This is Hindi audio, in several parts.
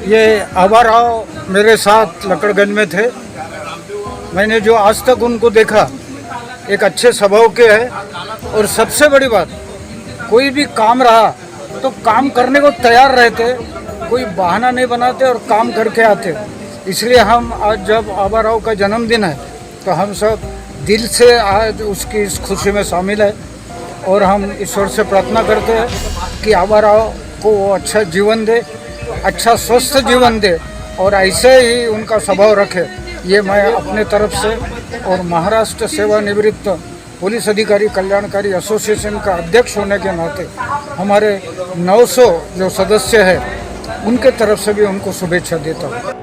ये आभा राव मेरे साथ लकड़गंज में थे। मैंने जो आज तक उनको देखा, एक अच्छे स्वभाव के हैं और सबसे बड़ी बात, कोई भी काम रहा तो काम करने को तैयार रहते, कोई बहाना नहीं बनाते और काम करके आते। इसलिए हम आज जब आभा राव का जन्मदिन है तो हम सब दिल से आज उसकी इस खुशी में शामिल है और हम ईश्वर से प्रार्थना करते हैं कि आभा राव को वो अच्छा जीवन दे, अच्छा स्वस्थ जीवन दे और ऐसे ही उनका स्वभाव रखे। ये मैं अपने तरफ से और महाराष्ट्र सेवानिवृत्त पुलिस अधिकारी कल्याणकारी एसोसिएशन का अध्यक्ष होने के नाते हमारे 900 जो सदस्य हैं उनके तरफ से भी उनको शुभेच्छा देता हूँ।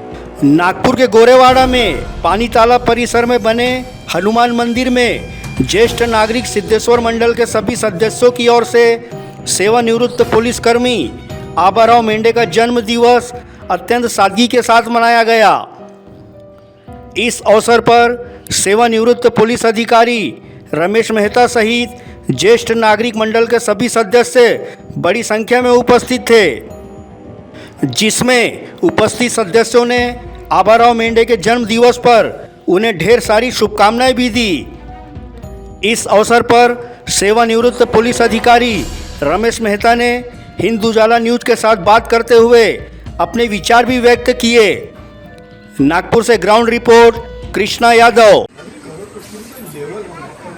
नागपुर के गोरेवाड़ा में पानी तालाब परिसर में बने हनुमान मंदिर में ज्येष्ठ नागरिक सिद्धेश्वर मंडल के सभी सदस्यों की ओर से सेवानिवृत्त पुलिसकर्मी आभा राव मेंढे का जन्म दिवस अत्यंत सादगी के साथ मनाया गया। इस अवसर पर सेवानिवृत्त पुलिस अधिकारी रमेश मेहता सहित ज्येष्ठ नागरिक मंडल के सभी सदस्य बड़ी संख्या में उपस्थित थे, जिसमें उपस्थित सदस्यों ने आभा राव मेंढे के जन्म दिवस पर उन्हें ढेर सारी शुभकामनाएं भी दी। इस अवसर पर सेवानिवृत्त पुलिस अधिकारी रमेश मेहता ने हिंद उजाला न्यूज के साथ बात करते हुए अपने विचार भी व्यक्त किए। नागपुर से ग्राउंड रिपोर्ट कृष्णा यादव।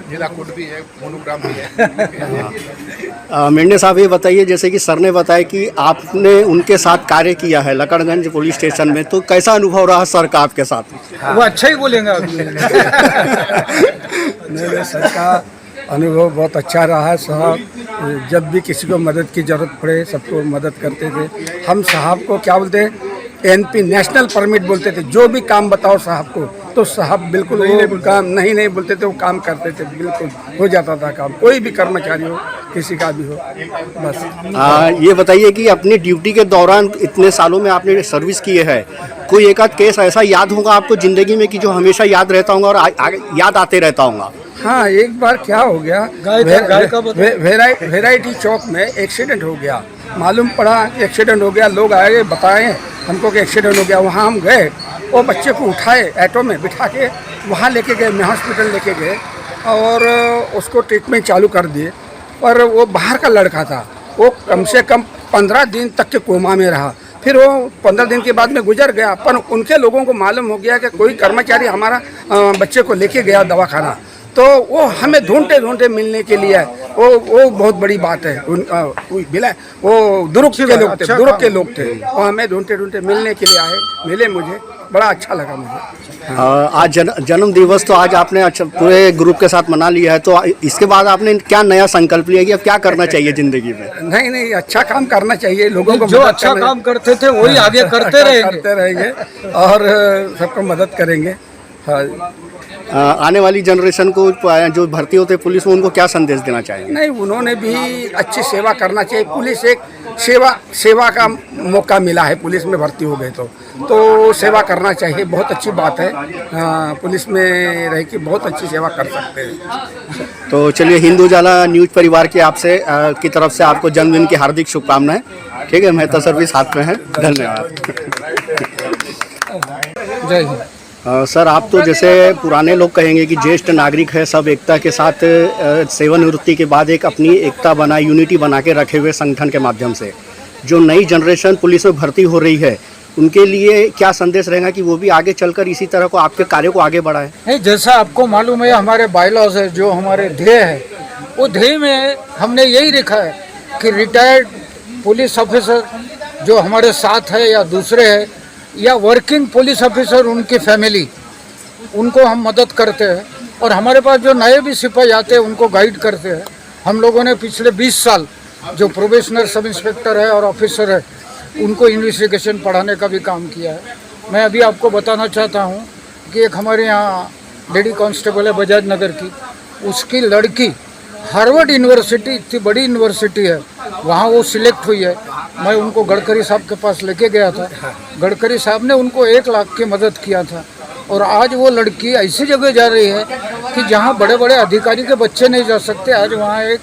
जिला कोड भी है, मोनोग्राम भी है। मेंढे साहब, ये बताइए, जैसे कि सर ने बताया कि आपने उनके साथ कार्य किया है लकड़गंज पुलिस स्टेशन में, तो कैसा अनुभव रहा सर का आपके साथ? वो अच्छा ही बोलेंगे अभी। मेरे सर का अनुभव बहुत अच्छा रहा है। साहब जब भी किसी को मदद की ज़रूरत पड़े सबको मदद करते थे। हम साहब को क्या बोलते हैं, एनपी नेशनल परमिट बोलते थे। जो भी काम बताओ साहब को तो साहब बिल्कुल वो काम नहीं बोलते थे, वो काम करते थे, बिल्कुल हो जाता था काम। कोई भी कर्मचारी हो, किसी का भी हो, बस। ये बताइए कि अपनी ड्यूटी के दौरान इतने सालों में आपने सर्विस की है, कोई एक आध केस ऐसा याद होगा आपको ज़िंदगी में कि जो हमेशा याद रहता होगा और याद आते रहता होगा? हाँ, एक बार क्या हो गया, वेराइटी चौक में एक्सीडेंट हो गया। मालूम पड़ा एक्सीडेंट हो गया, लोग आए बताए हमको कि एक्सीडेंट हो गया। वहाँ हम गए, वो बच्चे को उठाए, ऑटो में बिठा के वहाँ लेके गए, मैं हॉस्पिटल लेके गए और उसको ट्रीटमेंट चालू कर दिए। पर वो बाहर का लड़का था, वो कम से कम 15 दिन तक के कोमा में रहा। फिर वो 15 दिन के बाद में गुजर गया। पर उनके लोगों को मालूम हो गया कि कोई कर्मचारी हमारा बच्चे को लेके गया दवाखाना, तो वो हमें ढूंढते मिलने के लिए वो बहुत बड़ी बात है। वो दुरुक के लोग थे, वो हमें ढूंढते मिलने के लिए आए, मिले, मुझे बड़ा अच्छा लगा मुझे। आज जन्म दिवस तो आज आपने अच्छा पूरे ग्रुप के साथ मना लिया है, तो इसके बाद आपने क्या नया संकल्प लिया कि अब क्या करना चाहिए जिंदगी में? नहीं, अच्छा काम करना चाहिए। लोगों को जो अच्छा काम करते थे वही आगे करते रहेंगे और सबको मदद करेंगे। हाँ, आने वाली जनरेशन को जो भर्ती होते पुलिस में, उनको क्या संदेश देना चाहेंगे? नहीं, उन्होंने भी अच्छी सेवा करना चाहिए। पुलिस एक सेवा का मौका मिला है, पुलिस में भर्ती हो गए तो सेवा करना चाहिए। बहुत अच्छी बात है, पुलिस में रह के बहुत अच्छी सेवा कर सकते हैं। तो चलिए, हिंद उजाला न्यूज परिवार की आपसे की तरफ से आपको जन्मदिन की हार्दिक शुभकामनाएं। ठीक है, मेहता सर्विस हाथ में है। धन्यवाद। जय हिंद। सर, आप तो जैसे पुराने लोग कहेंगे कि ज्येष्ठ नागरिक है, सब एकता के साथ सेवानिवृत्ति के बाद एक अपनी एकता बना, यूनिटी बना के रखे हुए संगठन के माध्यम से जो नई जनरेशन पुलिस में भर्ती हो रही है, उनके लिए क्या संदेश रहेगा कि वो भी आगे चलकर इसी तरह को आपके कार्य को आगे बढ़ाएं? नहीं, जैसा आपको मालूम है हमारे बायलॉज है, जो हमारे ध्येय है, वो ध्येय में हमने यही लिखा है कि रिटायर्ड पुलिस ऑफिसर जो हमारे साथ है या दूसरे है या वर्किंग पुलिस ऑफिसर, उनकी फैमिली, उनको हम मदद करते हैं। और हमारे पास जो नए भी सिपाही आते हैं उनको गाइड करते हैं। हम लोगों ने पिछले 20 साल जो प्रोबेशनर सब इंस्पेक्टर है और ऑफिसर है उनको इन्वेस्टिगेशन पढ़ाने का भी काम किया है। मैं अभी आपको बताना चाहता हूँ कि एक हमारे यहाँ लेडी कांस्टेबल है बजाज नगर की, उसकी लड़की हार्वर्ड यूनिवर्सिटी, इतनी बड़ी यूनिवर्सिटी है, वहाँ वो सिलेक्ट हुई है। मैं उनको गडकरी साहब के पास लेके गया था, गडकरी साहब ने उनको 1 लाख की मदद किया था। और आज वो लड़की ऐसी जगह जा रही है कि जहाँ बड़े बड़े अधिकारी के बच्चे नहीं जा सकते, आज वहाँ एक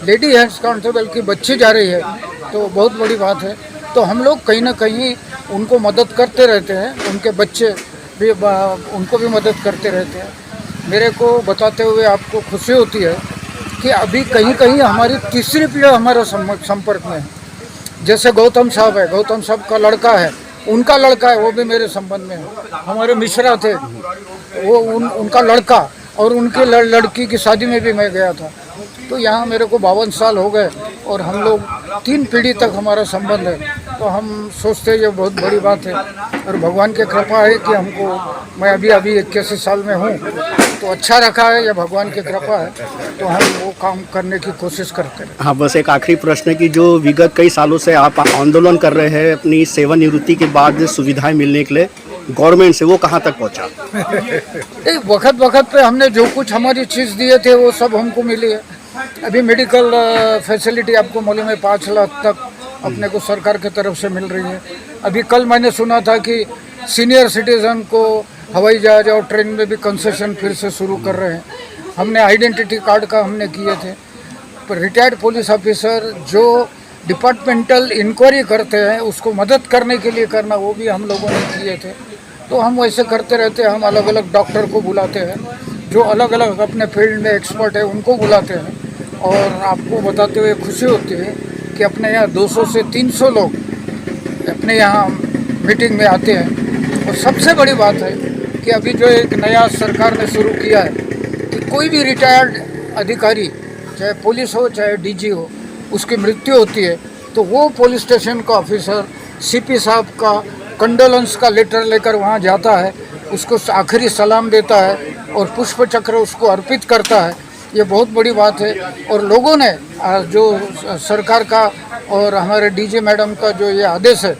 लेडी हेड कांस्टेबल की बच्ची जा रही है, तो बहुत बड़ी बात है। तो हम लोग कहीं ना कहीं उनको मदद करते रहते हैं, उनके बच्चे भी उनको भी मदद करते रहते हैं। मेरे को बताते हुए आपको खुशी होती है कि अभी कहीं कहीं हमारी तीसरी पीढ़ी हमारे संपर्क में है। जैसे गौतम साहब है, गौतम साहब का लड़का है, उनका लड़का है, वो भी मेरे संबंध में है। हमारे मिश्रा थे, वो उनका लड़का और उनके लड़की की शादी में भी मैं गया था। तो यहाँ मेरे को 52 साल हो गए और हम लोग 3 पीढ़ी तक हमारा संबंध है। तो हम सोचते हैं ये बहुत बड़ी बात है और भगवान की कृपा है कि हमको, मैं अभी 81 साल में हूँ, तो अच्छा रखा है, ये भगवान की कृपा है। तो हम वो काम करने की कोशिश करते हैं। हाँ, बस एक आखिरी प्रश्न है कि जो विगत कई सालों से आप आंदोलन कर रहे हैं अपनी सेवानिवृत्ति के बाद सुविधाएं मिलने के लिए गवर्नमेंट से, वो कहाँ तक पहुँचा? वक्त पे हमने जो कुछ हमारी चीज़ दिए थे वो सब हमको मिली है। अभी मेडिकल फैसिलिटी आपको मालूम है 5 लाख तक अपने को सरकार की तरफ से मिल रही है। अभी कल मैंने सुना था कि सीनियर सिटीज़न को हवाई जहाज और ट्रेन में भी कंसेशन फिर से शुरू कर रहे हैं। हमने आइडेंटिटी कार्ड का हमने किए थे। पर रिटायर्ड पुलिस ऑफिसर जो डिपार्टमेंटल इंक्वायरी करते हैं उसको मदद करने के लिए करना, वो भी हम लोगों ने किए थे। तो हम वैसे करते रहते हैं। हम अलग अलग डॉक्टर को बुलाते हैं जो अलग अलग अपने फील्ड में एक्सपर्ट है, उनको बुलाते हैं। और आपको बताते हुए खुशी होती है कि अपने यहाँ 200 से 300 लोग अपने यहाँ मीटिंग में आते हैं। और सबसे बड़ी बात है कि अभी जो एक नया सरकार ने शुरू किया है कि कोई भी रिटायर्ड अधिकारी, चाहे पुलिस हो चाहे डीजी हो, उसकी मृत्यु होती है तो वो पुलिस स्टेशन का ऑफिसर सीपी साहब का कंडोलेंस का लेटर लेकर वहाँ जाता है, उसको आखिरी सलाम देता है और पुष्प चक्र उसको अर्पित करता है। ये बहुत बड़ी बात है। और लोगों ने जो सरकार का और हमारे डीजी मैडम का जो ये आदेश है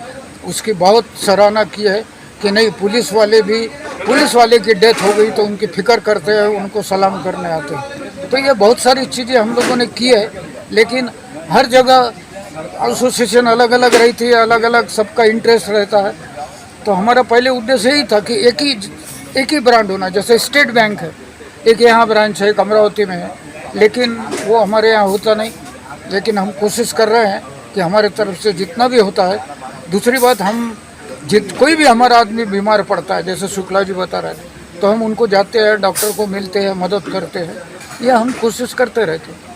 उसकी बहुत सराहना की है कि नहीं, पुलिस वाले की डेथ हो गई तो उनकी फिक्र करते हैं, उनको सलाम करने आते हैं। तो ये बहुत सारी चीज़ें हम लोगों ने की है। लेकिन हर जगह एसोसिएशन अलग अलग रहती है, अलग अलग सबका इंटरेस्ट रहता है। तो हमारा पहले उद्देश्य यही था कि एक ही ब्रांड होना। जैसे स्टेट बैंक है, एक यहाँ ब्रांच है, एक अमरावती में है, लेकिन वो हमारे यहाँ होता नहीं। लेकिन हम कोशिश कर रहे हैं कि हमारे तरफ से जितना भी होता है। दूसरी बात, हम कोई भी हमारा आदमी बीमार पड़ता है, जैसे शुक्ला जी बता रहे थे, तो हम उनको जाते हैं, डॉक्टर को मिलते हैं, मदद करते हैं। ये हम कोशिश करते रहते हैं।